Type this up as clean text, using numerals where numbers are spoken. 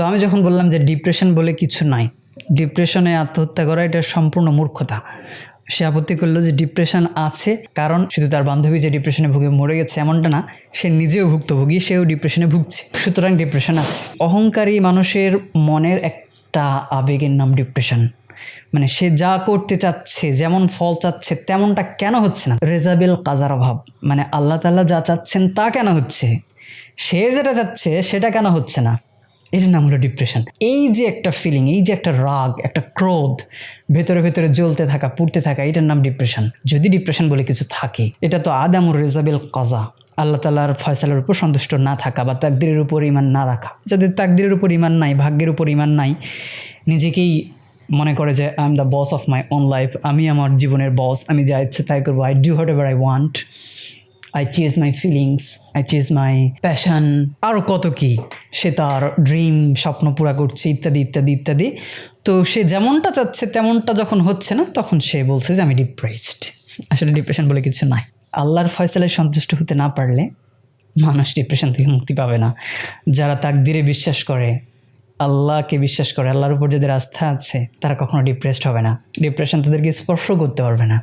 তো আমি যখন বললাম যে ডিপ্রেশন বলে কিছু নাই, ডিপ্রেশনে আত্মহত্যা করা এটা সম্পূর্ণ মূর্খতা, সে আপত্তি করলো যে ডিপ্রেশন আছে, কারণ শুধু তার বান্ধবী যে ডিপ্রেশনে ভুগে মরে গেছে এমনটা না, সে নিজেও ভুক্তভোগী, সেও ডিপ্রেশনে ভুগছে, সুতরাং ডিপ্রেশন আছে। অহংকারী মানুষের মনের একটা আবেগের নাম ডিপ্রেশন। মানে সে যা করতে চাচ্ছে, যেমন ফল চাচ্ছে তেমনটা কেন হচ্ছে না, রেজাবিল কাজার অভাব, মানে আল্লাহ তাআলা যা চাচ্ছেন তা কেন হচ্ছে, সে যেটা চাচ্ছে সেটা কেন হচ্ছে না, এটার নাম হলো ডিপ্রেশন। এই যে একটা ফিলিং, এই যে একটা রাগ, একটা ক্রোধ ভেতরে ভেতরে জ্বলতে থাকা, পুড়তে থাকা, এটার নাম ডিপ্রেশন। যদি ডিপ্রেশন বলে কিছু থাকে, এটা তো আদামুর রেজাবিল কাজা, আল্লাহ তাআলার ফয়সালার উপর সন্তুষ্ট না থাকা বা তাকদীরের উপর ঈমান না রাখা। যাদের তাকদীরের উপর ঈমান নাই, ভাগ্যের উপর ঈমান নাই, নিজেকেই মনে করে যে I am the boss of my own life, আমি আমার জীবনের বস, আমি যা ইচ্ছে তাই করবো, I do whatever I want, I chase my feelings, I chase my passion, আরও কত কি, সে তার ড্রিম, স্বপ্ন পুরা করছে, ইত্যাদি ইত্যাদি ইত্যাদি। তো সে যেমনটা চাচ্ছে তেমনটা যখন হচ্ছে না, তখন সে বলছে যে আমি ডিপ্রেসড। আসলে ডিপ্রেশন বলে কিছু নাই। আল্লাহর ফয়সালায় সন্তুষ্ট হতে না পারলে মানুষ ডিপ্রেশন থেকে মুক্তি পাবে না। যারা তাকদীরে বিশ্বাস করে, আল্লাহকে বিশ্বাস করে, আল্লাহর উপর যাদের আস্থা আছে, তারা কখনো ডিপ্রেসড হবে না, ডিপ্রেশন তাদেরকে স্পর্শ করতে পারবে না।